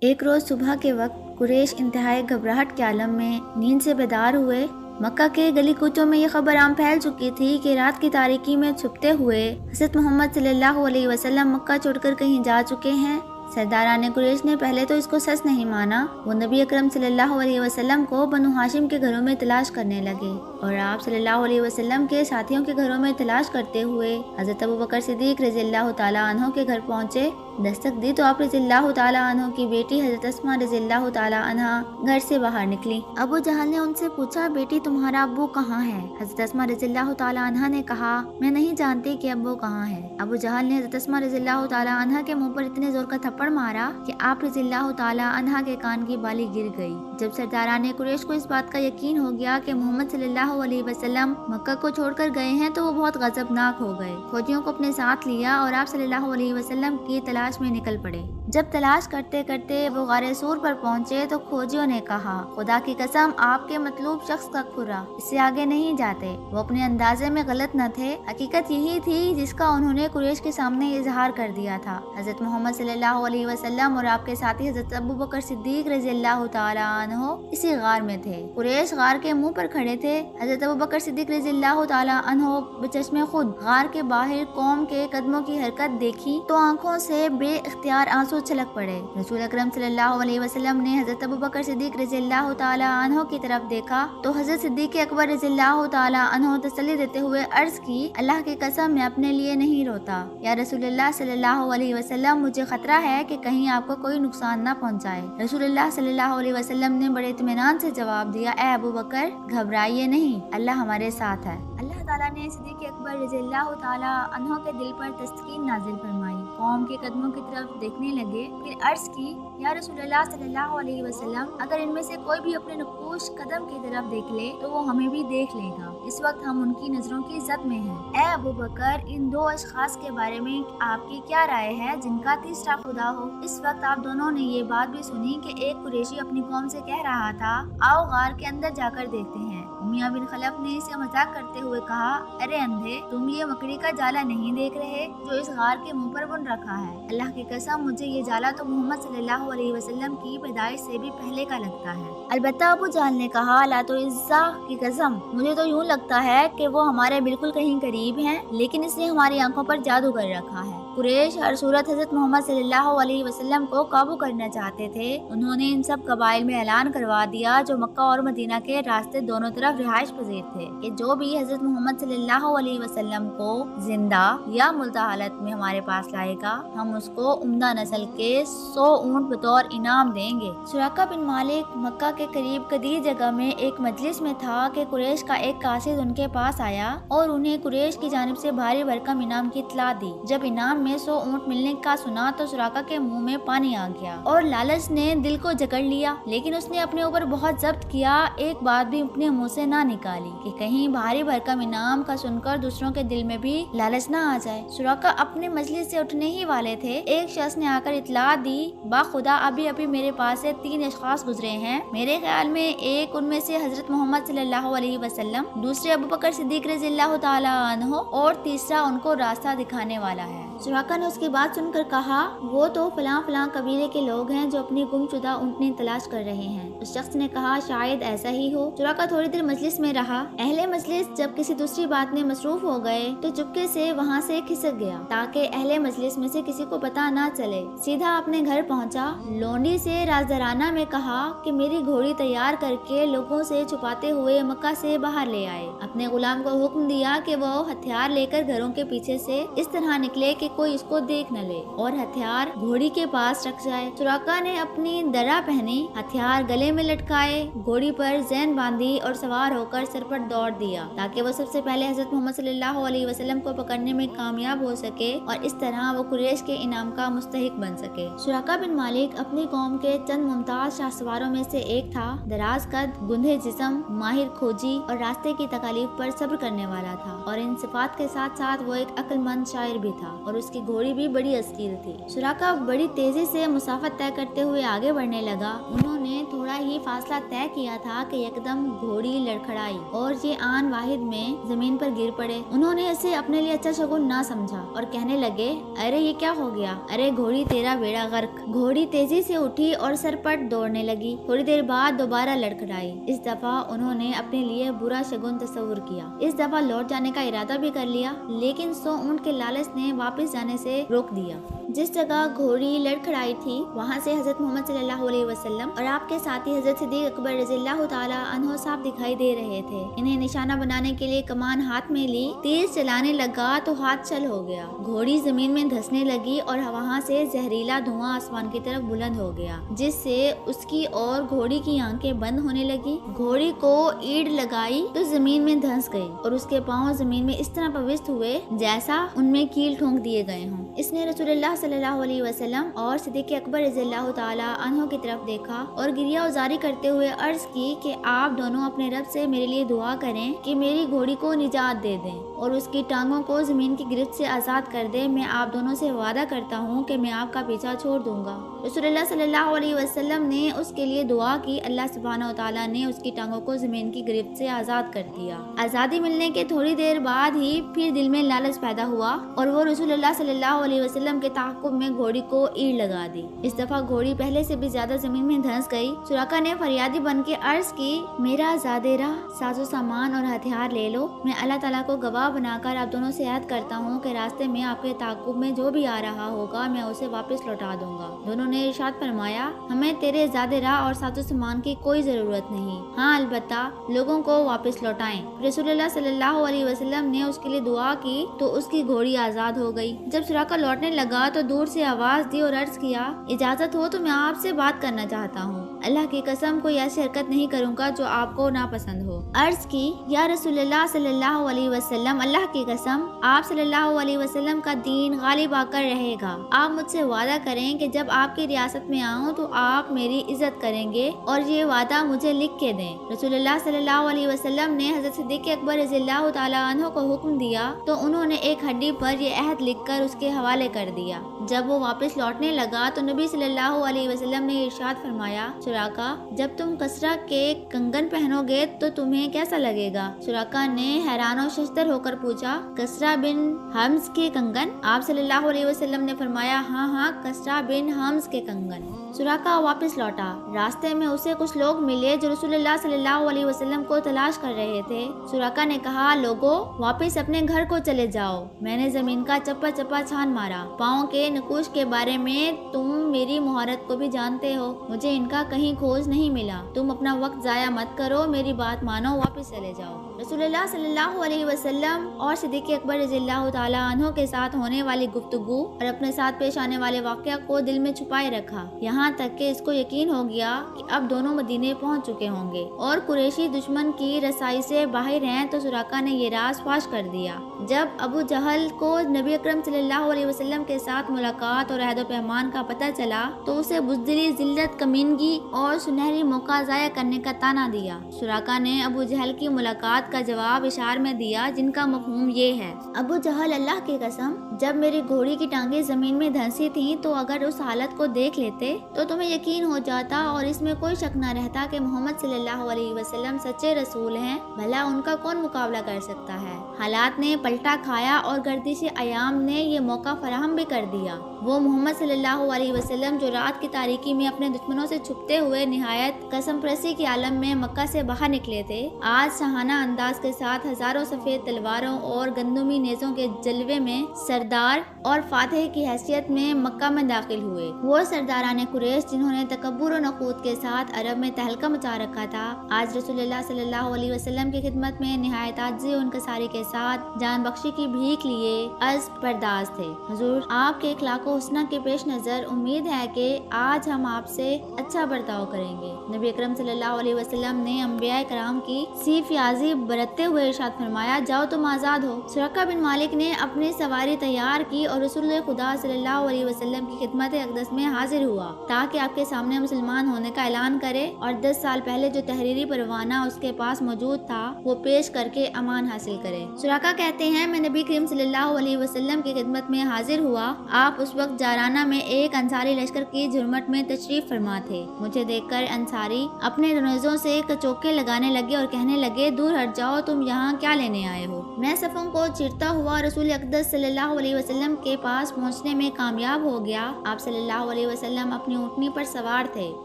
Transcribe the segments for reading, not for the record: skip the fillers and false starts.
ایک روز صبح کے وقت قریش انتہائی گھبراہٹ کے عالم میں نیند سے بیدار ہوئے۔ مکہ کے گلی کوچوں میں یہ خبر عام پھیل چکی تھی کہ رات کی تاریکی میں چھپتے ہوئے حضرت محمد صلی اللہ علیہ وسلم مکہ چھوڑ کر کہیں جا چکے ہیں۔ سرداران قریش نے پہلے تو اس کو سچ نہیں مانا۔ وہ نبی اکرم صلی اللہ علیہ وسلم کو بنو ہاشم کے گھروں میں تلاش کرنے لگے اور آپ صلی اللہ علیہ وسلم کے ساتھیوں کے گھروں میں تلاش کرتے ہوئے حضرت ابوبکر صدیق رضی اللہ تعالیٰ عنہ کے گھر پہنچے۔ دستک دی تو آپ رضی اللہ تعالیٰ عنہ کی بیٹی حضرت اسماء رضی اللہ تعالیٰ عنہ گھر سے باہر نکلی۔ ابو جہل نے ان سے پوچھا، بیٹی تمہارا ابو کہاں ہے؟ حضرت اسماء رضی اللہ تعالیٰ عنہ نے کہا، میں نہیں جانتی کہ ابو کہاں ہے۔ ابو جہل نے حضرت اسماء رضی اللہ تعالیٰ عنہ کے منہ پر اتنے زور کا تھپڑ مارا کہ آپ رضی اللہ تعالیٰ عنہ کے کان کی بالی گر گئی۔ جب سرداران قریش کو اس بات کا یقین ہو گیا کہ محمد صلی اللہ علیہ وسلم مکہ کو چھوڑ کر گئے ہیں تو وہ بہت غضبناک ہو گئے۔ فوجیوں کو اپنے ساتھ لیا اور آپ صلی اللہ علیہ وسلم کی تلاش میں نکل پڑے۔ جب تلاش کرتے کرتے وہ غار سور پر پہنچے تو فوجیوں نے کہا، خدا کی قسم آپ کے مطلوب شخص کا کھرا، اس سے آگے نہیں جاتے۔ وہ اپنے اندازے میں غلط نہ تھے، حقیقت یہی تھی جس کا انہوں نے قریش کے سامنے اظہار کر دیا تھا۔ حضرت محمد صلی اللہ علیہ وسلم اور آپ کے ساتھی حضرت ابوبکر صدیق رضی اللہ تعالیٰ عنہ اسی غار میں تھے۔ قریش غار کے منہ پر کھڑے تھے۔ حضرت ابوبکر صدیق رضی اللہ تعالیٰ عنہ بچشم خود غار کے باہر قوم کے قدموں کی حرکت دیکھی تو آنکھوں سے بے اختیار آنسو چھلک پڑے۔ رسول اکرم صلی اللہ علیہ وسلم نے حضرت ابوبکر صدیق رضی اللہ تعالیٰ عنہ کی طرف دیکھا تو حضرت صدیق اکبر رضی اللہ تعالیٰ عنہ تسلی دیتے ہوئے عرض کی، اللہ کی قسم میں اپنے لیے نہیں روتا، یا رسول اللہ صلی اللہ علیہ وسلم مجھے خطرہ ہے کہ کہیں آپ کو کوئی نقصان نہ پہنچائے۔ رسول اللہ صلی اللہ علیہ وسلم نے بڑے اطمینان سے جواب دیا، اے ابوبکر گھبرائیے نہیں، اللہ ہمارے ساتھ ہے۔ اللہ تعالیٰ نے صدیق اکبر رضی اللہ تعالیٰ عنہ کے دل پر تسکین نازل فرمائی۔ قوم کے قدموں کی طرف دیکھنے لگے، پھر عرض کی، یا رسول اللہ صلی اللہ علیہ وسلم اگر ان میں سے کوئی بھی اپنے نقوش قدم کی طرف دیکھ لے تو وہ ہمیں بھی دیکھ لے گا، اس وقت ہم ان کی نظروں کی زد میں ہیں۔ اے ابوبکر ان دو اشخاص کے بارے میں آپ کی کیا رائے ہے جن کا تیسرا خدا ہو؟ اس وقت آپ دونوں نے یہ بات بھی سنی کہ ایک قریشی اپنی قوم سے کہہ رہا تھا، آؤ غار کے اندر جا کر دیکھتے ہیں۔ امیہ بن خلف نے اسے مذاق کرتے ہوئے کہا، ارے اندھے، تم یہ مکڑی کا جالا نہیں دیکھ رہے جو اس غار کے منہ پر بن رکھا ہے؟ اللہ کی قسم مجھے یہ جالا تو محمد صلی اللہ علیہ وسلم کی پیدائش سے بھی پہلے کا لگتا ہے۔ البتہ ابو جہل نے کہا، لات و عزا کی قسم مجھے تو یوں لگتا ہے کہ وہ ہمارے بالکل کہیں قریب ہیں، لیکن اس نے ہماری آنکھوں پر جادو کر رکھا ہے۔ قریش ہر صورت حضرت محمد صلی اللہ علیہ وسلم کو قابو کرنا چاہتے تھے۔ انہوں نے ان سب قبائل میں اعلان کروا دیا جو مکہ اور مدینہ کے راستے دونوں طرف رہائش پذیر تھے کہ جو بھی حضرت محمد صلی اللہ علیہ وسلم کو زندہ یا مردہ حالت میں ہمارے پاس لائے گا، ہم اس کو عمدہ نسل کے 100 اونٹ بطور انعام دیں گے۔ سراقہ بن مالک مکہ کے قریب قدیر جگہ میں ایک مجلس میں تھا کہ قریش کا ایک قاصد ان کے پاس آیا اور انہیں قریش کی جانب سے بھاری بھرکم انعام کی اطلاع دی۔ جب انعام میں 100 اونٹ ملنے کا سنا تو سراقہ کے منہ میں پانی آ گیا اور لالچ نے دل کو جکڑ لیا، لیکن اس نے اپنے اوپر بہت ضبط کیا، ایک بات بھی اپنے منہ سے نہ نکالی کہ کہیں بھاری بھرکم انعام کا سن کر دوسروں کے دل میں بھی لالچ نہ آ جائے۔ سراقہ اپنے مجلس سے اٹھنے ہی والے تھے، ایک شخص نے آ کر اطلاع دی، با خدا ابھی میرے پاس سے 3 اشخاص گزرے ہیں، میرے خیال میں ایک ان میں سے حضرت محمد صلی اللہ علیہ وسلم، دوسرے ابوبکر صدیق رضی اللہ تعالیٰ عنہ اور تیسرا ان کو راستہ دکھانے والا ہے۔ سراقہ نے اس کی بات سن کر کہا، وہ تو فلاں فلاں قبیلے کے لوگ ہیں جو اپنی گم شدہ اونٹنی تلاش کر رہے ہیں۔ اس شخص نے کہا، شاید ایسا ہی ہو۔ سراقہ تھوڑی دیر مجلس میں رہا۔ اہل مجلس جب کسی دوسری بات میں مصروف ہو گئے تو چپکے سے وہاں سے کھسک گیا تاکہ اہل مجلس میں سے کسی کو پتہ نہ چلے۔ سیدھا اپنے گھر پہنچا، لونڈی سے رازدارانہ میں کہا کہ میری گھوڑی تیار کر کے لوگوں سے چھپاتے ہوئے مکہ سے باہر لے آئے۔ اپنے غلام کو حکم دیا کہ وہ ہتھیار لے کر گھروں کے پیچھے سے اس طرح نکلے کہ کوئی اس کو دیکھ نہ لے اور ہتھیار گھوڑی کے پاس رکھ جائے۔ سراقہ نے اپنی درع پہنی، ہتھیار گلے میں لٹکائے، گھوڑی پر زین باندھی اور سوار ہو کر سر پر دوڑ دیا تاکہ وہ سب سے پہلے حضرت محمد صلی اللہ علیہ وسلم کو پکڑنے میں کامیاب ہو سکے اور اس طرح وہ قریش کے انعام کا مستحق بن سکے۔ سراقہ بن مالک اپنی قوم کے چند ممتاز شاہ سواروں میں سے ایک تھا۔ دراز قد، گندھے جسم، ماہر کھوجی اور راستے کی تکالیف پر صبر کرنے والا تھا، اور ان صفات کے ساتھ ساتھ وہ ایک عقل مند شاعر بھی تھا اور اس کی گھوڑی بھی بڑی اسکیر تھی۔ سراقہ بڑی تیزی سے مسافت طے کرتے ہوئے آگے بڑھنے لگا۔ انہوں نے تھوڑا ہی فاصلہ طے کیا تھا کہ یکدم گھوڑی لڑکھڑائی اور یہ آن واحد میں زمین پر گر پڑے۔ انہوں نے اسے اپنے لیے اچھا شگون نہ سمجھا اور کہنے لگے، ارے یہ کیا ہو گیا؟ ارے گھوڑی تیرا بیڑا غرق۔ گھوڑی تیزی سے اٹھی اور سرپٹ دوڑنے لگی۔ تھوڑی دیر بعد دوبارہ لڑکھڑائی۔ اس دفعہ انہوں نے اپنے لیے برا شگون تصور کیا۔ اس دفعہ لوٹ جانے کا ارادہ بھی کر لیا، لیکن 100 اونٹ کے لالچ نے واپس جانے سے روک دیا۔ جس جگہ گھوڑی لڑکھڑائی تھی وہاں سے حضرت محمد صلی اللہ علیہ وسلم اور آپ کے ساتھی حضرت صدیق اکبر رضی اللہ تعالیٰ عنہ صاحب دکھائی دے رہے تھے۔ انہیں نشانہ بنانے کے لیے کمان ہاتھ میں لی، تیز چلانے لگا تو ہاتھ چل ہو گیا۔ گھوڑی زمین میں دھسنے لگی اور وہاں سے زہریلا دھواں آسمان کی طرف بلند ہو گیا، جس سے اس کی اور گھوڑی کی آنکھیں بند ہونے لگی۔ گھوڑی کو ایڑ لگائی تو زمین میں دھنس گئی اور اس کے پاؤں زمین میں اس طرح پوست ہوئے جیسا ان میں کیل ٹھونک دیے گئے ہوں۔ اس نے رسول اللہ صلی اللہ علیہ وسلم اور صدیق اکبر رضی اللہ تعالیٰ عنہ کی طرف دیکھا اور گریہ وزاری کرتے ہوئے عرض کی کہ آپ دونوں اپنے رب سے میرے لیے دعا کریں کہ میری گھوڑی کو نجات دے دیں اور اس کی ٹانگوں کو زمین کی گرفت سے آزاد کر دے۔ میں آپ دونوں سے وعدہ کرتا ہوں کہ میں آپ کا پیچھا چھوڑ دوں گا۔ رسول اللہ صلی اللہ علیہ وسلم نے اس کے لیے دعا کی۔ اللہ سبحانہ و تعالیٰ نے اس کی ٹانگوں کو زمین کی گرفت سے آزاد کر دیا۔ آزادی ملنے کے تھوڑی دیر بعد ہی پھر دل میں لالچ پیدا ہوا اور وہ رسول اللہ صلی اللہ علیہ وسلم کے تعاقب میں گھوڑی کو ایڑ لگا دی۔ اس دفعہ گھوڑی پہلے سے بھی زیادہ زمین میں دھنس گئی۔ سراقہ نے فریادی بن کے عرض کی، میرا زادِ راہ ساز و سامان اور ہتھیار لے لو۔ میں اللہ تعالیٰ کو گواہ بنا کر آپ دونوں سے عہد کرتا ہوں کہ راستے میں آپ کے تعاقب میں جو بھی آ رہا ہوگا میں اسے واپس لوٹا دوں گا۔ دونوں نے ارشاد فرمایا، ہمیں تیرے زادِ راہ اور ساز و سامان کی کوئی ضرورت نہیں، ہاں البتہ لوگوں کو واپس لوٹائیں۔ رسول اللہ صلی اللہ علیہ وسلم نے اس کے لیے دعا کی تو اس کی گھوڑی آزاد ہو گئی۔ جب سراقہ لوٹنے لگا تو دور سے آواز دی اور عرض کیا، اجازت ہو تو میں آپ سے بات کرنا چاہتا ہوں۔ اللہ کی قسم کوئی ایسی حرکت نہیں کروں گا جو آپ کو ناپسند ہو۔ عرض کی، یا رسول اللہ صلی اللہ علیہ وسلم، اللہ کی قسم آپ صلی اللہ علیہ وسلم کا دین غالب آ کر رہے گا۔ آپ مجھ سے وعدہ کریں کہ جب آپ کی ریاست میں آؤں تو آپ میری عزت کریں گے اور یہ وعدہ مجھے لکھ کے دیں۔ رسول اللہ صلی اللہ علیہ وسلم نے حضرت صدیق اکبر رضی اللہ تعالیٰ عنہ کو حکم دیا تو انہوں نے ایک ہڈی پر یہ عہد لکھ کر اس کے حوالے کر دیا۔ جب وہ واپس لوٹنے لگا تو نبی صلی اللہ علیہ وسلم نے ارشاد فرمایا، سراقہ جب تم کسرا کے کنگن پہنو گے تو تمہیں کیسا لگے گا؟ سراقہ نے حیران و ششدر ہو کر پوچھا، کسرا بن حمز کے کنگن؟ آپ صلی اللہ علیہ وسلم نے فرمایا، ہاں کسرا بن حمز کے کنگن۔ سراقہ واپس لوٹا۔ راستے میں اسے کچھ لوگ ملے جو رسول اللہ صلی اللہ علیہ وسلم کو تلاش کر رہے تھے۔ سراقہ نے کہا، لوگو واپس اپنے گھر کو چلے جاؤ، میں نے زمین کا چپا چپا چھان مارا، پاؤں کے نقوش کے بارے میں تم میری مہارت کو بھی جانتے ہو، مجھے ان کا کہیں کھوج نہیں ملا، تم اپنا وقت ضائع مت کرو، میری بات مانو، واپس چلے جاؤ۔ رسول اللہ صلی اللہ علیہ وسلم اور صدیق اکبر رضی اللہ تعالیٰ عنہ کے ساتھ ہونے والی گفتگو اور اپنے ساتھ پیش آنے والے واقعہ کو دل میں چھپائے رکھا، یہاں تک کہ اس کو یقین ہو گیا کہ اب دونوں مدینے پہنچ چکے ہوں گے اور قریشی دشمن کی رسائی سے باہر ہیں۔ تو سراقہ نے یہ راز فاش کر دیا۔ جب ابو جہل کو نبی اکرم صلی اللہ علیہ وسلم کے ساتھ ملاقات اور عہد و پیمان کا پتہ چلا تو اسے بزدلی، ذلت، کمینگی اور سنہری موقع ضائع کرنے کا طعنہ دیا۔ سراقہ نے ابو جہل کی ملاقات کا جواب اشار میں دیا، جن کا مفہوم یہ ہے، ابو جہل اللہ کی قسم جب میری گھوڑی کی ٹانگیں زمین میں دھنسی تھیں تو اگر اس حالت کو دیکھ لیتے تو تمہیں یقین ہو جاتا اور اس میں کوئی شک نہ رہتا کہ محمد صلی اللہ علیہ وسلم سچے رسول ہیں، بھلا ان کا کون مقابلہ کر سکتا ہے۔ حالات نے پلٹا کھایا اور گردش ایام نے یہ موقع فراہم بھی کر دیا۔ وہ محمد صلی اللہ علیہ وسلم جو رات کی تاریکی میں اپنے دشمنوں سے چھپتے ہوئے نہایت قسم پرسی کے عالم میں مکہ سے باہر نکلے تھے، آج شاہانہ انداز کے ساتھ ہزاروں سفید تلواروں اور گندمی نیزوں کے جلوے میں سردار اور فاتح کی حیثیت میں مکہ میں داخل ہوئے۔ وہ سرداران قریش جنہوں نے تکبر و نخوت کے ساتھ عرب میں تہلکہ مچا رکھا تھا، آج رسول اللہ صلی اللہ علیہ وسلم کی خدمت میں نہایت عاجزی و انکساری کے ساتھ جان بخشی کی بھیک لیے عزم برداز تھے۔ حضور آپ کے اخلاق و حسنہ کے پیش نظر امید ہے کہ آج ہم آپ سے اچھا برتاؤ کریں گے۔ نبی اکرم صلی اللہ علیہ وسلم نے انبیاء کرام کی سی فیاضی برتتے ہوئے ارشاد فرمایا، جاؤ تم آزاد ہو۔ سراقہ بن مالک نے اپنی سواری تیار کی اور رسول خدا صلی اللہ علیہ وسلم کی خدمت اقدس میں حاضر ہوا تاکہ آپ کے سامنے مسلمان ہونے کا اعلان کرے اور 10 سال پہلے جو تحریری پروانہ اس کے پاس موجود تھا وہ پیش کر کے امان حاصل کرے۔ سراقہ کہتے ہیں، میں نبی کریم صلی اللہ علیہ وسلم کی خدمت میں حاضر ہوا۔ آپ اس وقت جارانہ میں ایک انصاری لشکر کی جھرمٹ میں تشریف فرما تھے۔ مجھے دیکھ کر انصاری اپنے نیزوں سے کچوکے لگانے لگے اور کہنے لگے، دور ہٹ جاؤ، تم یہاں کیا لینے آئے ہو؟ میں صفوں کو چیرتا ہوا رسول اقدس صلی اللہ علیہ وسلم کے پاس پہنچنے میں کامیاب ہو گیا۔ آپ صلی اللہ علیہ وسلم اپنی اونٹنی پر سوار تھے۔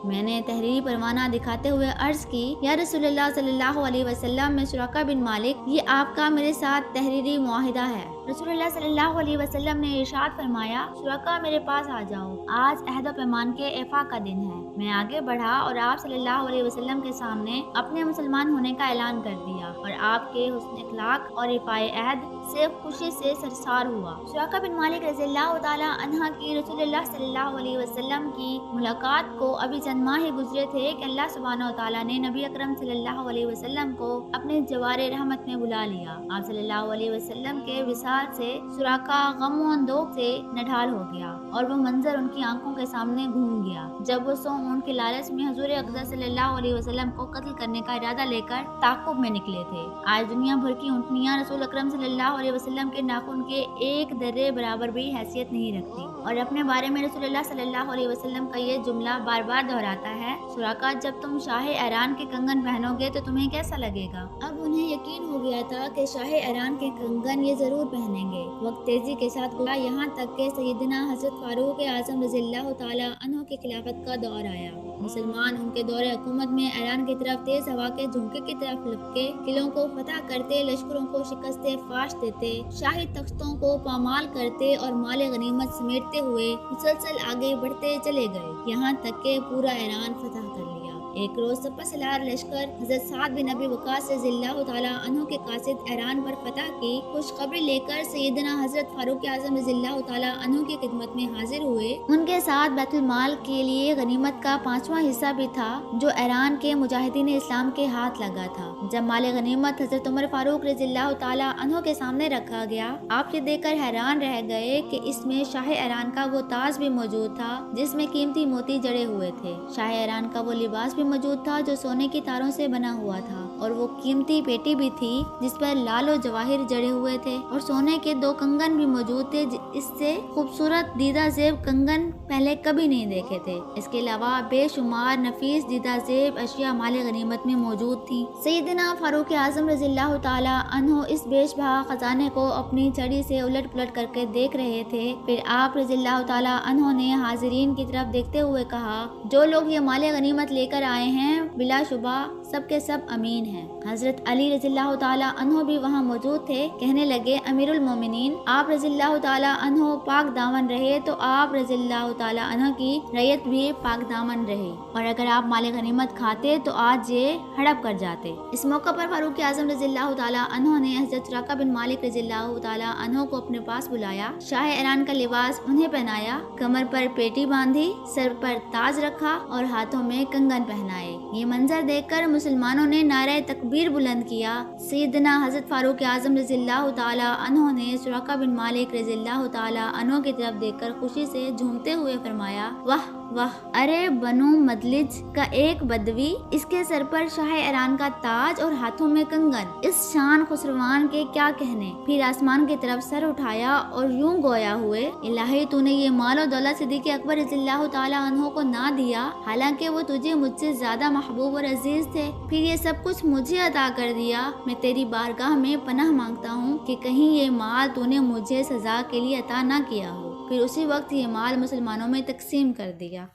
میں نے تحریری پروانہ دکھاتے ہوئے عرض کی، یا رسول اللہ صلی اللہ علیہ وسلم، میں سراقہ بن مالک، یہ آپ کا میرے ساتھ تحریری معاہدہ ہے۔ رسول اللہ صلی اللہ علیہ وسلم نے ارشاد فرمایا، سراقہ میرے پاس آ جاؤ، آج عہد و پیمان کے ایفا کا دن ہے۔ میں آگے بڑھا اور آپ صلی اللہ علیہ وسلم کے سامنے اپنے مسلمان ہونے کا اعلان کر دیا اور آپ کے حسن اخلاق اور ایفائے عہد سے خوشی سے سرشار ہوا۔ سراقہ بن مالک رضی اللہ تعالی عنہ کی رسول اللہ صلی اللہ علیہ وسلم کی ملاقات کو ابھی چند ماہ گزرے تھے کہ اللہ سبحانہ وتعالی نے نبی اکرم صلی اللہ علیہ وسلم کو اپنے جوار رحمت میں بلا لیا۔ آپ صلی اللہ علیہ وسلم کے وصال سے سراقہ غم و اندوہ سے نڈھال ہو گیا اور وہ منظر ان کی آنکھوں کے سامنے گھوم گیا جب وہ 100 اونٹ کے لالچ میں حضور اقدس صلی اللہ علیہ وسلم کو قتل کرنے کا ارادہ لے کر تعاقب میں نکلے تھے۔ آج دنیا بھر کی اونٹنیاں رسول اکرم صلی اللہ علیہ وسلم کے ناخن کے ایک درے برابر بھی حیثیت نہیں رکھتی اور اپنے بارے میں رسول اللہ صلی اللہ علیہ وسلم کا یہ جملہ بار بار دہراتا ہے، سراقہ جب تم شاہ ایران کے کنگن پہنو گے تو تمہیں کیسا لگے گا؟ اب انہیں یقین ہو گیا تھا کہ شاہ ایران کے کنگن یہ ضرور پہنیں گے۔ وقت تیزی کے ساتھ گزرا، یہاں تک کہ سیدنا حضرت فاروق اعظم رضی اللہ تعالی عنہ کی خلافت کا دور آیا۔ مسلمان ان کے دور حکومت میں ایران کی طرف تیز ہوا کے جھونکے کی طرف لپکے، قلعوں کو فتح کرتے، لشکروں کو شکست فاش دیتے، شاہی تختوں کو پامال کرتے اور مال غنیمت سمیٹتے ہوئے مسلسل آگے بڑھتے چلے گئے، یہاں تک کہ پورا ایران فتح کر لیا۔ ایک روز سپہ سالار لشکر حضرت سعد بن ابی وقاص رضی اللہ تعالی عنہ کے قاصد ایران پر فتح کی خوشخبری لے کر سیدنا حضرت فاروق اعظم رضی اللہ تعالی عنہ کی خدمت میں حاضر ہوئے۔ ان کے ساتھ بیت المال کے لیے غنیمت کا 5واں حصہ بھی تھا جو ایران کے مجاہدین اسلام کے ہاتھ لگا تھا۔ جب مال غنیمت حضرت عمر فاروق رضی اللہ تعالی عنہ کے سامنے رکھا گیا، آپ یہ دیکھ کر حیران رہ گئے کہ اس میں شاہ ایران کا وہ تاج بھی موجود تھا جس میں قیمتی موتی جڑے ہوئے تھے، شاہ ایران کا وہ لباس بھی موجود تھا جو سونے کی تاروں سے بنا ہوا تھا، اور وہ قیمتی پیٹی بھی تھی جس پر لال و جواہر جڑے ہوئے تھے، اور سونے کے 2 کنگن بھی موجود تھے، اس سے خوبصورت دیدہ زیب کنگن پہلے کبھی نہیں دیکھے تھے۔ اس کے علاوہ بے شمار نفیس دیدہ زیب اشیاء مال غنیمت میں موجود تھیں۔ سیدنا فاروق اعظم رضی اللہ تعالی عنہ اس بیش بہا خزانے کو اپنی چھڑی سے الٹ پلٹ کر کے دیکھ رہے تھے۔ پھر آپ رضی اللہ تعالی عنہ نے حاضرین کی طرف دیکھتے ہوئے کہا، جو لوگ یہ مال غنیمت لے کر آئے ہیں بلا شبہ سب کے سب امین ہیں۔ حضرت علی رضی اللہ تعالی عنہ بھی وہاں موجود تھے۔ کہنے لگے، امیر المومنین، آپ رضی اللہ تعالی عنہ پاک دامن رہے تو آپ رضی اللہ تعالی عنہ کی رعیت بھی پاک دامن رہے، اور اگر آپ مال غنیمت کھاتے تو آج یہ ہڑپ کر جاتے۔ اس موقع پر فاروق اعظم رضی اللہ تعالی عنہ نے حضرت سراقہ بن مالک رضی اللہ تعالی عنہ کو اپنے پاس بلایا، شاہ ایران کا لباس انہیں پہنایا، کمر پر پیٹی باندھی، سر پر تاج رکھا اور ہاتھوں میں کنگن پہنائے۔ یہ منظر دیکھ کر مسلمانوں نے نعرہ تکبیر بلند کیا۔ سیدنا حضرت فاروق اعظم رضی اللہ تعالی عنہ نے سراقہ بن مالک رضی اللہ تعالی عنہ کی طرف دیکھ کر خوشی سے جھومتے ہوئے فرمایا، واہ واہ، ارے بنو مدلج کا ایک بدوی، اس کے سر پر شاہ ایران کا تاج اور ہاتھوں میں کنگن، اس شان خسروان کے کیا کہنے۔ پھر آسمان کی طرف سر اٹھایا اور یوں گویا ہوئے، الہی تو نے یہ مال و دولت صدیق اکبر رضی اللہ تعالی عنہ کو نہ دیا، حالانکہ وہ تجھے مجھ سے زیادہ محبوب اور عزیز تھے، پھر یہ سب کچھ مجھے عطا کر دیا۔ میں تیری بارگاہ میں پناہ مانگتا ہوں کہ کہیں یہ مال تو نے مجھے سزا کے لیے عطا نہ کیا ہو۔ پھر اسی وقت یہ مال مسلمانوں میں تقسیم کر دیا۔